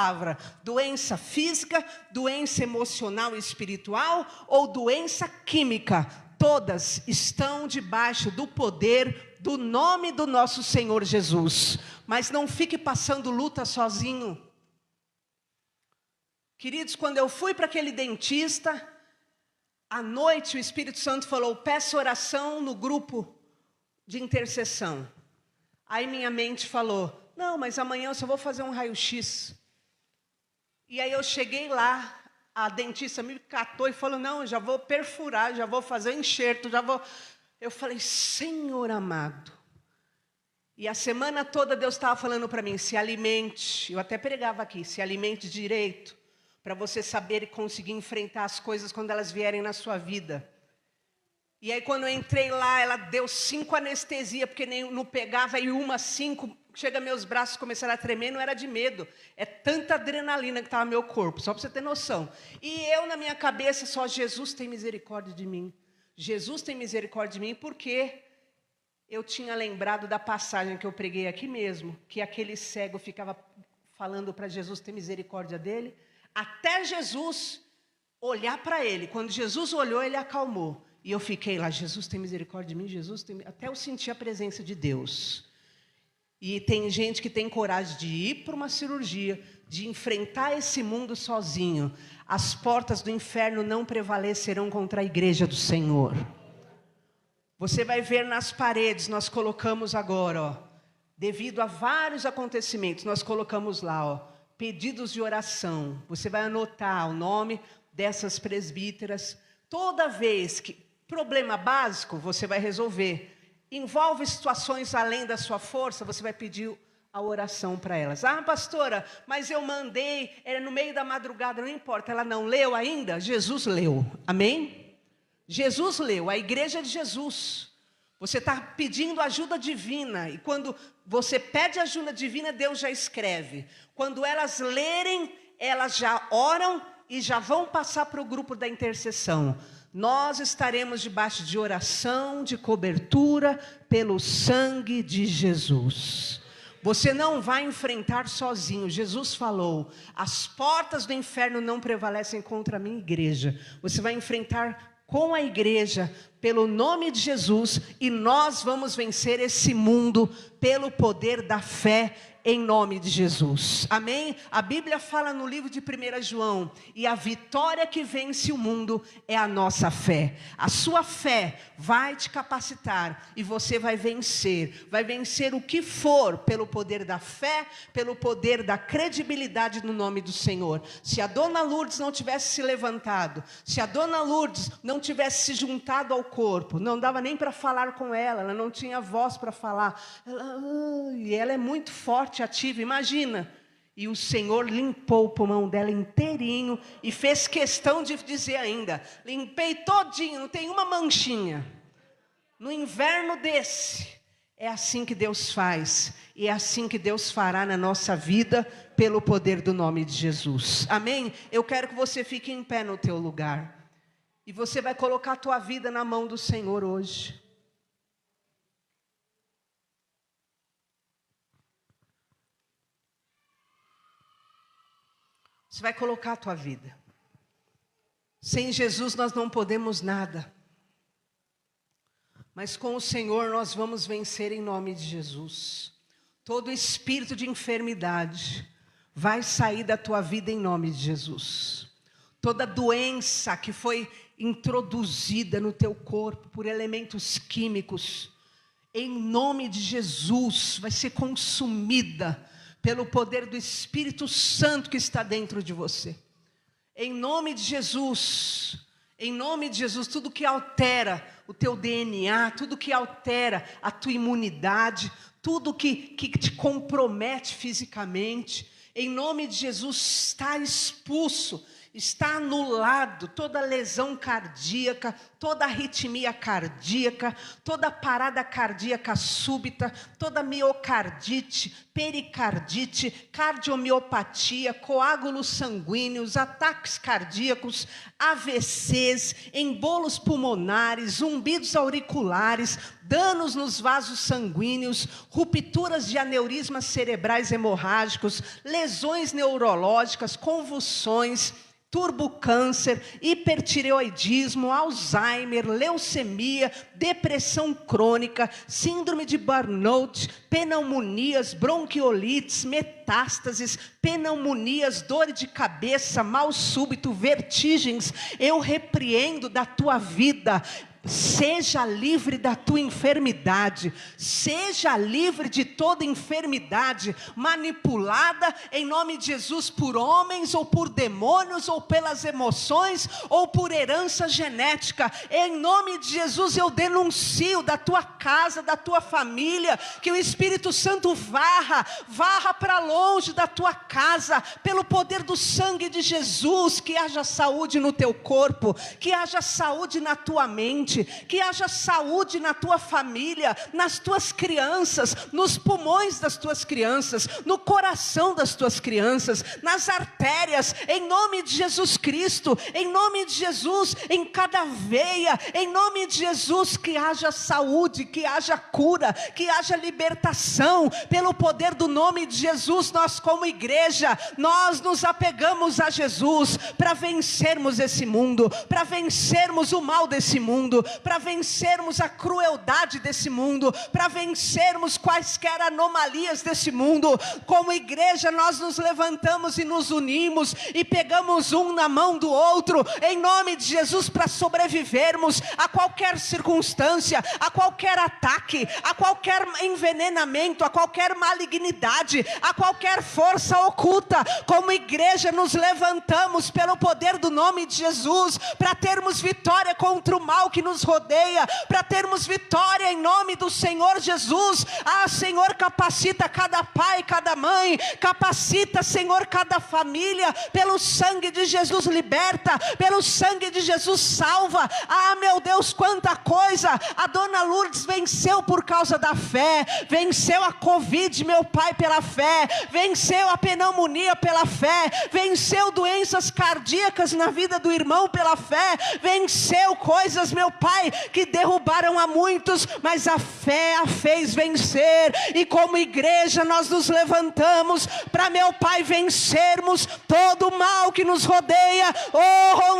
Doença física, doença emocional e espiritual ou doença química, todas estão debaixo do poder do nome do nosso Senhor Jesus. Mas não fique passando luta sozinho. Queridos, quando eu fui para aquele dentista, à noite o Espírito Santo falou: peça oração no grupo de intercessão. Aí minha mente falou: não, mas amanhã eu só vou fazer um raio-x. E aí eu cheguei lá, a dentista me catou e falou: não, já vou perfurar, já vou fazer enxerto, já vou... Eu falei: Senhor amado. E a semana toda Deus estava falando para mim: se alimente, eu até pregava aqui, se alimente direito, para você saber e conseguir enfrentar as coisas quando elas vierem na sua vida. E aí quando eu entrei lá, ela deu 5 anestesia, porque nem, não pegava, e 5... Chega, meus braços começaram a tremer, não era de medo. É tanta adrenalina que estava no meu corpo, só para você ter noção. E eu, na minha cabeça, só: Jesus tem misericórdia de mim. Jesus tem misericórdia de mim, porque eu tinha lembrado da passagem que eu preguei aqui mesmo, que aquele cego ficava falando para Jesus ter misericórdia dele, até Jesus olhar para ele. Quando Jesus olhou, ele acalmou. E eu fiquei lá: Jesus tem misericórdia de mim, Jesus tem... Até eu senti a presença de Deus. E tem gente que tem coragem de ir para uma cirurgia, de enfrentar esse mundo sozinho. As portas do inferno não prevalecerão contra a igreja do Senhor. Você vai ver nas paredes, nós colocamos agora, ó, devido a vários acontecimentos, nós colocamos lá, ó, pedidos de oração. Você vai anotar o nome dessas presbíteras. Toda vez que problema básico, você vai resolver. Envolve situações além da sua força, você vai pedir a oração para elas. Ah, pastora, mas eu mandei, era no meio da madrugada, não importa, ela não leu ainda? Jesus leu, amém? Jesus leu, a igreja de Jesus. Você está pedindo ajuda divina, e quando você pede ajuda divina, Deus já escreve. Quando elas lerem, elas já oram e já vão passar para o grupo da intercessão. Nós estaremos debaixo de oração, de cobertura, pelo sangue de Jesus. Você não vai enfrentar sozinho. Jesus falou: as portas do inferno não prevalecem contra a minha igreja. Você vai enfrentar com a igreja, pelo nome de Jesus, e nós vamos vencer esse mundo pelo poder da fé, em nome de Jesus, amém? A Bíblia fala no livro de 1 João, e a vitória que vence o mundo é a nossa fé. A sua fé vai te capacitar, e você vai vencer o que for, pelo poder da fé, pelo poder da credibilidade no nome do Senhor. Se a dona Lourdes não tivesse se levantado, se a dona Lourdes não tivesse se juntado ao corpo. Não dava nem para falar com ela, ela não tinha voz para falar. E ela é muito forte, ativa, imagina. E o Senhor limpou o pulmão dela inteirinho e fez questão de dizer ainda: limpei todinho, não tem uma manchinha. No inverno desse, é assim que Deus faz. E é assim que Deus fará na nossa vida, pelo poder do nome de Jesus. Amém? Eu quero que você fique em pé no teu lugar. E você vai colocar a tua vida na mão do Senhor hoje. Você vai colocar a tua vida. Sem Jesus nós não podemos nada. Mas com o Senhor nós vamos vencer em nome de Jesus. Todo espírito de enfermidade vai sair da tua vida em nome de Jesus. Toda doença que foi introduzida no teu corpo por elementos químicos, em nome de Jesus, vai ser consumida pelo poder do Espírito Santo que está dentro de você. Em nome de Jesus, tudo que altera o teu DNA, tudo que altera a tua imunidade, tudo que te compromete fisicamente, em nome de Jesus está expulso, está anulado toda lesão cardíaca, toda arritmia cardíaca, toda parada cardíaca súbita, toda miocardite, pericardite, cardiomiopatia, coágulos sanguíneos, ataques cardíacos, AVCs, embolos pulmonares, zumbidos auriculares, danos nos vasos sanguíneos, rupturas de aneurismas cerebrais hemorrágicos, lesões neurológicas, convulsões, turbocâncer, hipertireoidismo, Alzheimer, leucemia, depressão crônica, síndrome de burnout, pneumonias, bronquiolites, metástases, pneumonias, dor de cabeça, mal súbito, vertigens. Eu repreendo da tua vida. Seja livre da tua enfermidade, seja livre de toda enfermidade manipulada em nome de Jesus por homens ou por demônios ou pelas emoções ou por herança genética. Em nome de Jesus eu denuncio da tua casa, da tua família, que o Espírito Santo varra para longe da tua casa, pelo poder do sangue de Jesus, que haja saúde no teu corpo, que haja saúde na tua mente, que haja saúde na tua família, nas tuas crianças, nos pulmões das tuas crianças, no coração das tuas crianças, nas artérias, em nome de Jesus Cristo, em nome de Jesus, em cada veia, em nome de Jesus, que haja saúde, que haja cura, que haja libertação, pelo poder do nome de Jesus. Nós como igreja, nós nos apegamos a Jesus, para vencermos esse mundo, para vencermos o mal desse mundo, para vencermos a crueldade desse mundo, para vencermos quaisquer anomalias desse mundo. Como igreja nós nos levantamos e nos unimos, e pegamos um na mão do outro, em nome de Jesus, para sobrevivermos a qualquer circunstância, a qualquer ataque, a qualquer envenenamento, a qualquer malignidade, a qualquer força oculta. Como igreja nos levantamos pelo poder do nome de Jesus, para termos vitória contra o mal que nos rodeia, para termos vitória em nome do Senhor Jesus. Senhor, capacita cada pai, cada mãe, capacita, Senhor, cada família, pelo sangue de Jesus liberta, pelo sangue de Jesus salva. Meu Deus, quanta coisa a dona Lourdes venceu por causa da fé, venceu a Covid, meu Pai, pela fé, venceu a pneumonia pela fé, venceu doenças cardíacas na vida do irmão pela fé, venceu coisas, meu Pai, que derrubaram a muitos, mas a fé a fez vencer. E como igreja nós nos levantamos para, meu Pai, vencermos todo o mal que nos rodeia,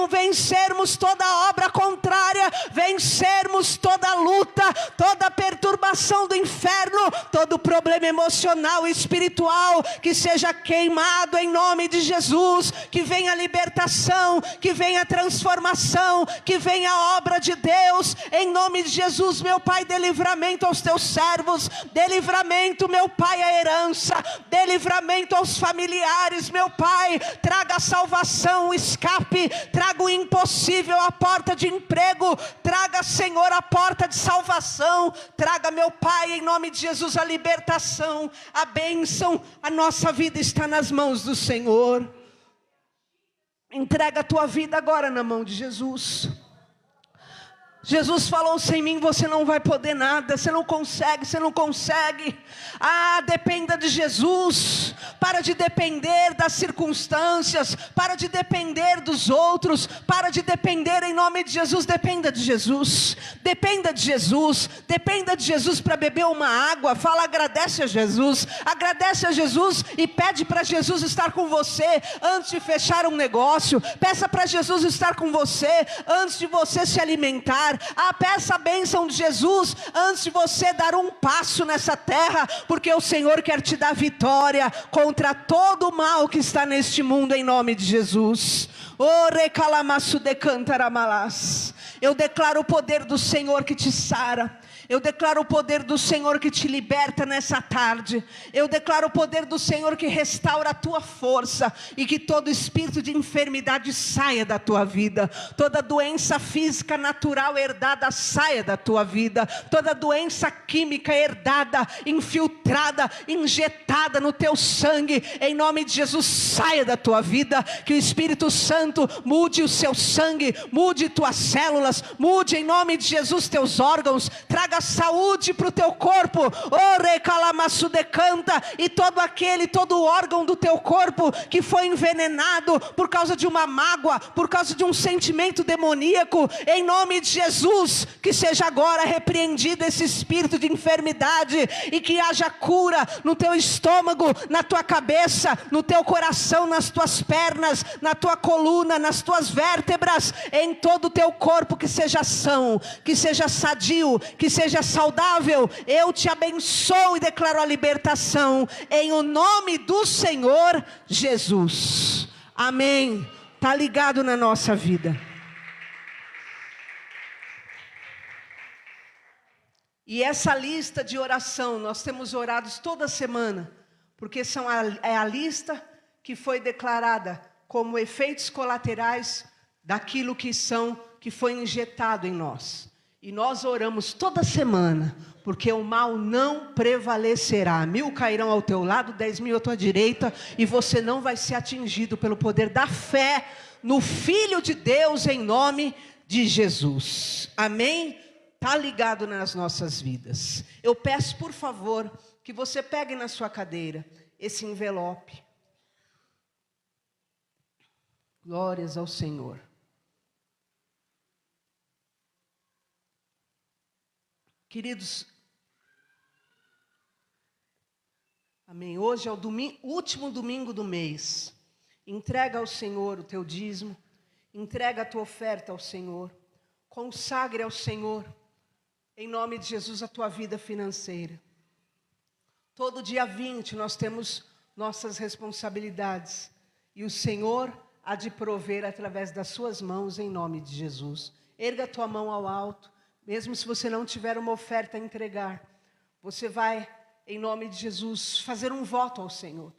vencermos toda obra contrária, vencermos toda luta, toda perturbação do inferno, todo problema emocional e espiritual, que seja queimado em nome de Jesus, que venha a libertação, que venha a transformação, que venha a obra de Deus Deus, em nome de Jesus, meu Pai, dê livramento aos teus servos, dê livramento, meu Pai, à herança, dê livramento aos familiares, meu Pai, traga a salvação, o escape, traga o impossível, a porta de emprego, traga, Senhor, a porta de salvação, traga, meu Pai, em nome de Jesus, a libertação, a bênção. A nossa vida está nas mãos do Senhor. Entrega a tua vida agora na mão de Jesus. Jesus falou: sem mim você não vai poder nada, você não consegue. Dependa de Jesus, para de depender das circunstâncias, para de depender dos outros, para de depender, em nome de Jesus, dependa de Jesus, dependa de Jesus para beber uma água, agradece a Jesus e pede para Jesus estar com você, antes de fechar um negócio, peça para Jesus estar com você, antes de você se alimentar, peça a bênção de Jesus, antes de você dar um passo nessa terra, porque o Senhor quer te dar vitória contra todo o mal que está neste mundo, em nome de Jesus. Eu declaro o poder do Senhor que te sara. Eu declaro o poder do Senhor que te liberta nessa tarde. Eu declaro o poder do Senhor que restaura a tua força, e que todo espírito de enfermidade saia da tua vida. Toda doença física natural herdada saia da tua vida. Toda doença química herdada, infiltrada, injetada no teu sangue, em nome de Jesus, saia da tua vida. Que o Espírito Santo mude o seu sangue, mude tuas células, mude, em nome de Jesus, teus órgãos, traga saúde para o teu corpo, e todo órgão do teu corpo que foi envenenado por causa de uma mágoa, por causa de um sentimento demoníaco, em nome de Jesus, que seja agora repreendido esse espírito de enfermidade, e que haja cura no teu estômago, na tua cabeça, no teu coração, nas tuas pernas, na tua coluna, nas tuas vértebras, em todo o teu corpo, que seja são, que seja sadio, que seja saudável. Eu te abençoo e declaro a libertação, em o nome do Senhor Jesus. Amém. Está ligado na nossa vida. E essa lista de oração, nós temos orado toda semana, porque é a lista que foi declarada como efeitos colaterais daquilo que foi injetado em nós. E nós oramos toda semana, porque o mal não prevalecerá. 1000 cairão ao teu lado, 10.000 à tua direita, e você não vai ser atingido pelo poder da fé no Filho de Deus, em nome de Jesus. Amém? Está ligado nas nossas vidas. Eu peço, por favor, que você pegue na sua cadeira esse envelope. Glórias ao Senhor. Queridos, amém. Hoje é o último domingo do mês. Entrega ao Senhor o teu dízimo, entrega a tua oferta ao Senhor, consagre ao Senhor, em nome de Jesus, a tua vida financeira. Todo dia 20 nós temos nossas responsabilidades, e o Senhor há de prover através das suas mãos, em nome de Jesus. Erga a tua mão ao alto. Mesmo se você não tiver uma oferta a entregar, você vai, em nome de Jesus, fazer um voto ao Senhor.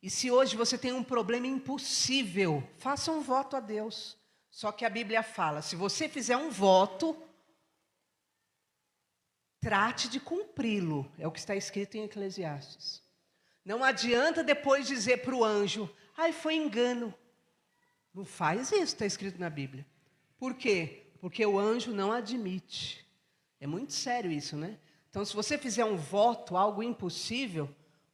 E se hoje você tem um problema impossível, faça um voto a Deus. Só que a Bíblia fala, se você fizer um voto, trate de cumpri-lo. É o que está escrito em Eclesiastes. Não adianta depois dizer para o anjo, foi engano. Não faz isso, está escrito na Bíblia. Por quê? Porque o anjo não admite. É muito sério isso, né? Então, se você fizer um voto, algo impossível,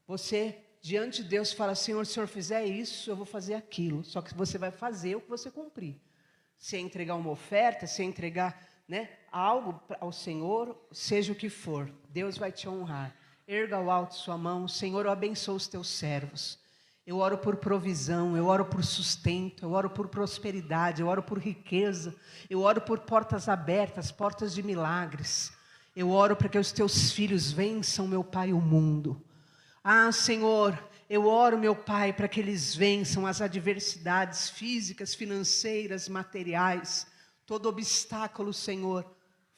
você, diante de Deus, fala: Senhor, se o Senhor fizer isso, eu vou fazer aquilo. Só que você vai fazer o que você cumprir. Se é entregar uma oferta, se é entregar, algo ao Senhor, seja o que for, Deus vai te honrar. Erga ao alto sua mão. Senhor, eu abençoo os teus servos. Eu oro por provisão, eu oro por sustento, eu oro por prosperidade, eu oro por riqueza, eu oro por portas abertas, portas de milagres. Eu oro para que os teus filhos vençam, meu Pai, o mundo. Senhor, eu oro, meu Pai, para que eles vençam as adversidades físicas, financeiras, materiais, todo obstáculo, Senhor,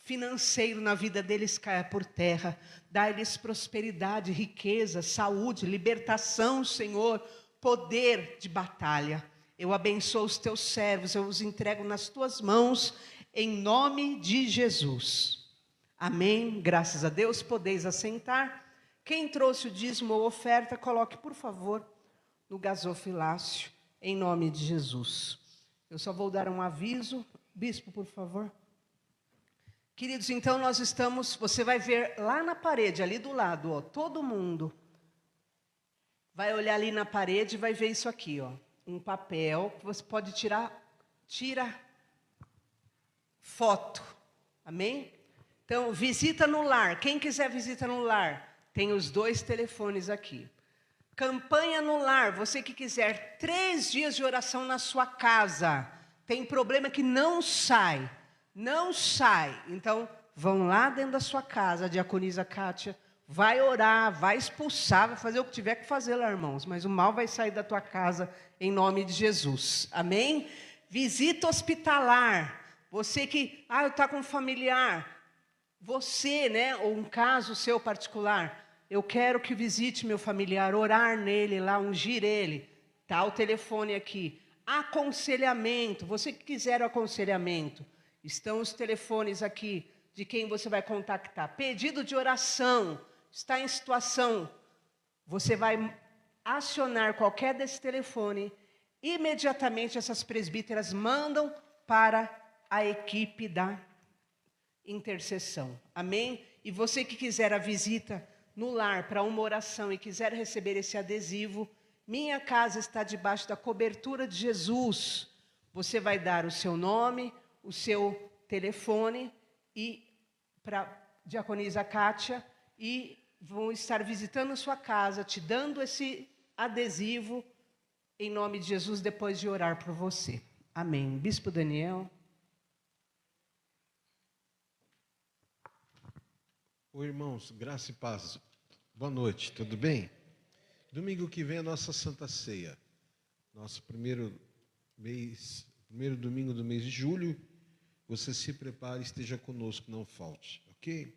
financeiro na vida deles caia por terra. Dá-lhes prosperidade, riqueza, saúde, libertação, Senhor, poder de batalha. Eu abençoo os teus servos, eu os entrego nas tuas mãos, em nome de Jesus. Amém. Graças a Deus, podeis assentar. Quem trouxe o dízimo ou oferta, coloque, por favor, no gasofilácio, em nome de Jesus. Eu só vou dar um aviso. Bispo, por favor. Queridos, então nós estamos, você vai ver lá na parede, ali do lado, ó, todo mundo vai olhar ali na parede e vai ver isso aqui, ó, um papel que você pode tira foto, amém? Então, visita no lar, quem quiser visita no lar, tem os 2 telefones aqui. Campanha no lar, você que quiser 3 dias de oração na sua casa, tem problema que não sai, então vão lá dentro da sua casa, a diaconisa Kátia vai orar, vai expulsar, vai fazer o que tiver que fazer lá, irmãos, mas o mal vai sair da tua casa em nome de Jesus, amém? Visita hospitalar, você que, está com um familiar, você, né, ou um caso seu particular, eu quero que visite meu familiar, orar nele lá, ungir ele, tá o telefone aqui. Aconselhamento, você que quiser o aconselhamento, estão os telefones aqui de quem você vai contactar. Pedido de oração, está em situação, você vai acionar qualquer desse telefone, imediatamente essas presbíteras mandam para a equipe da intercessão. Amém? E você que quiser a visita no lar para uma oração e quiser receber esse adesivo, minha casa está debaixo da cobertura de Jesus. Você vai dar o seu nome, o seu telefone e para a diaconisa Kátia e vão estar visitando a sua casa, te dando esse adesivo em nome de Jesus depois de orar por você. Amém. Bispo Daniel. Oi, irmãos, graça e paz. Boa noite, tudo bem? Domingo que vem é a nossa Santa Ceia. Nosso primeiro domingo do mês de julho. Você se prepare, esteja conosco, não falte, ok?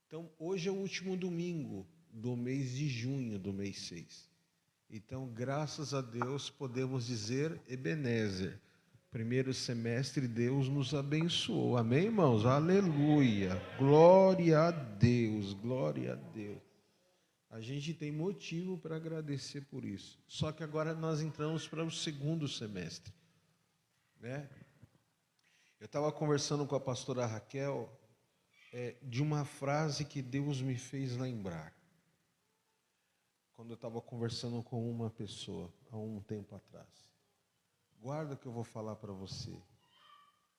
Então, hoje é o último domingo do mês de junho, do mês 6. Então, graças a Deus, podemos dizer Ebenezer. Primeiro semestre, Deus nos abençoou. Amém, irmãos? Aleluia. Glória a Deus, glória a Deus. A gente tem motivo para agradecer por isso. Só que agora nós entramos para o segundo semestre, né? Eu estava conversando com a pastora Raquel de uma frase que Deus me fez lembrar. Quando eu estava conversando com uma pessoa, há um tempo atrás. Guarda o que eu vou falar para você.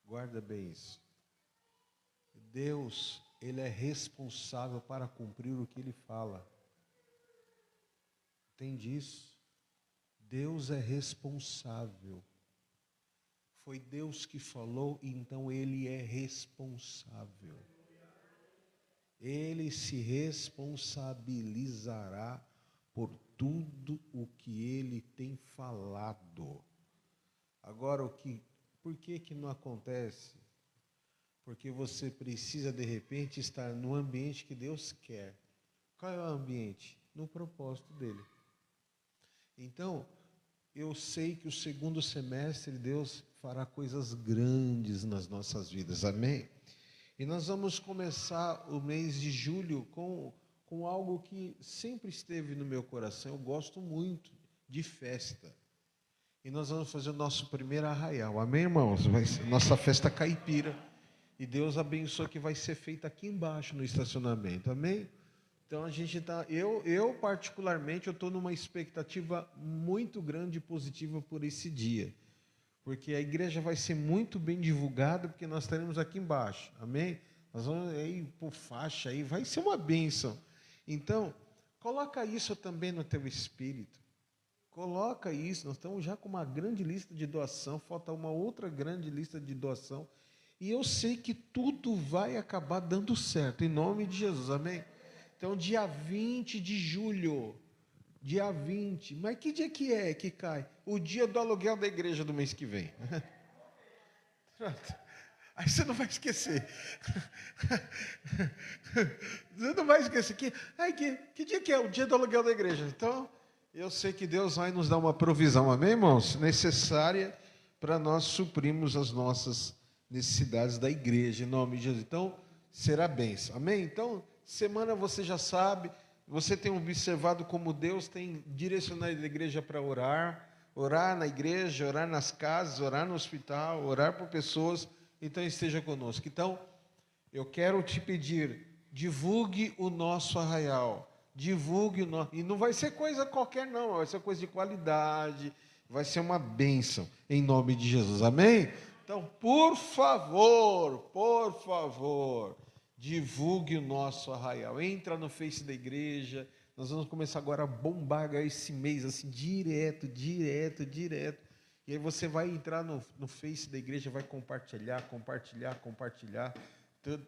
Guarda bem isso. Deus, Ele é responsável para cumprir o que Ele fala. Entende isso? Deus é responsável. Foi Deus que falou, então Ele é responsável. Ele se responsabilizará por tudo o que Ele tem falado. Agora, por que não acontece? Porque você precisa, de repente, estar no ambiente que Deus quer. Qual é o ambiente? No propósito dEle. Então, eu sei que o segundo semestre Deus fará coisas grandes nas nossas vidas, amém? E nós vamos começar o mês de julho com algo que sempre esteve no meu coração. Eu gosto muito de festa. E nós vamos fazer o nosso primeiro arraial, amém, irmãos? Vai ser nossa festa caipira. E Deus abençoa que vai ser feita aqui embaixo no estacionamento, amém? Então a gente está, eu particularmente, eu estou numa expectativa muito grande e positiva por esse dia. Porque a igreja vai ser muito bem divulgada, porque nós estaremos aqui embaixo, amém? Nós vamos aí por faixa aí, vai ser uma bênção. Então, coloca isso também no teu espírito. Coloca isso, nós estamos já com uma grande lista de doação, falta uma outra grande lista de doação. E eu sei que tudo vai acabar dando certo, em nome de Jesus, amém? Então, dia 20 de julho, dia 20, mas que dia que é que cai? O dia do aluguel da igreja do mês que vem. Aí você não vai esquecer. Você não vai esquecer. Que dia que é? O dia do aluguel da igreja. Então, eu sei que Deus vai nos dar uma provisão, amém, irmãos? Necessária para nós suprirmos as nossas necessidades da igreja, em nome de Jesus. Então, será bênção, amém? Então, semana você já sabe, você tem observado como Deus tem direcionado a igreja para orar na igreja, orar nas casas, orar no hospital, orar por pessoas. Então esteja conosco. Então, eu quero te pedir, divulgue o nosso arraial, e não vai ser coisa qualquer não, vai ser coisa de qualidade, vai ser uma bênção, em nome de Jesus, amém? Então, por favor, divulgue o nosso arraial, entra no Face da igreja, nós vamos começar agora a bombar esse mês, assim, direto, e aí você vai entrar no Face da igreja, vai compartilhar.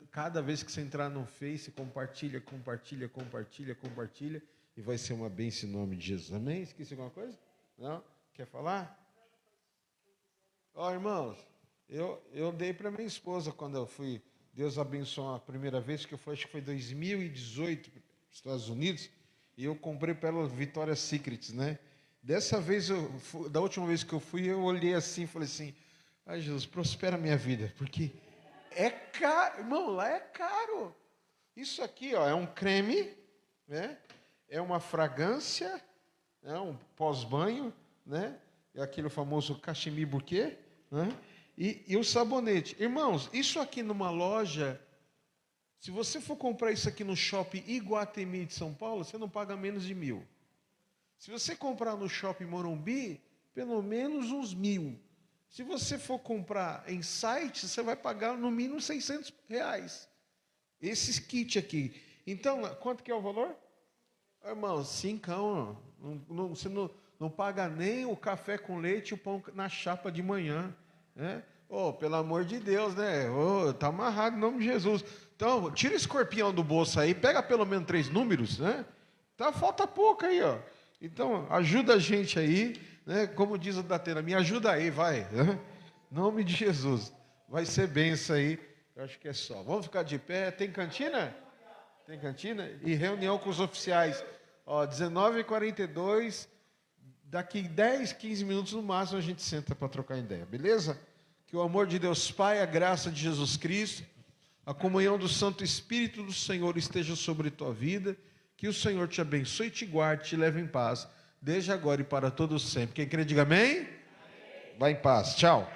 Cada vez que você entrar no Face, compartilha, e vai ser uma bênção em nome de Jesus. Amém? Esqueci alguma coisa? Não? Quer falar? Irmãos, eu dei para minha esposa quando eu fui, Deus abençoou a primeira vez que eu fui, acho que foi 2018, para os Estados Unidos, e eu comprei para ela Victoria's Secrets, né? Dessa vez, da última vez que eu fui, eu olhei assim e falei assim, ai Jesus, prospera a minha vida, porque é caro, irmão, lá é caro. Isso aqui, é um creme, né? É uma fragrância, um pós-banho, né? É aquele famoso cachemir bouquet, né? E o sabonete. Irmãos, isso aqui numa loja, se você for comprar isso aqui no shopping Iguatemi de São Paulo, você não paga menos de 1.000. Se você comprar no shopping Morumbi, pelo menos uns 1.000. Se você for comprar em site, você vai pagar no mínimo R$600. Esse kit aqui. Então, quanto que é o valor? Irmão, 5. Você não paga nem o café com leite e o pão na chapa de manhã. Né? Pelo amor de Deus, né? Tá amarrado em nome de Jesus. Então, tira esse escorpião do bolso aí, pega pelo menos 3 números, né? Falta pouco aí, ó. Então, ajuda a gente aí, né? Como diz o Datena, me ajuda aí, vai. Né? Em nome de Jesus. Vai ser benção aí. Eu acho que é só. Vamos ficar de pé. Tem cantina? Tem cantina? E reunião com os oficiais. 19h42. Daqui 10, 15 minutos no máximo a gente senta para trocar ideia. Beleza? Que o amor de Deus Pai, a graça de Jesus Cristo, a comunhão do Santo Espírito do Senhor esteja sobre tua vida. Que o Senhor te abençoe, te guarde, te leve em paz, desde agora e para todos sempre. Quem crê, diga amém. Vai em paz. Tchau.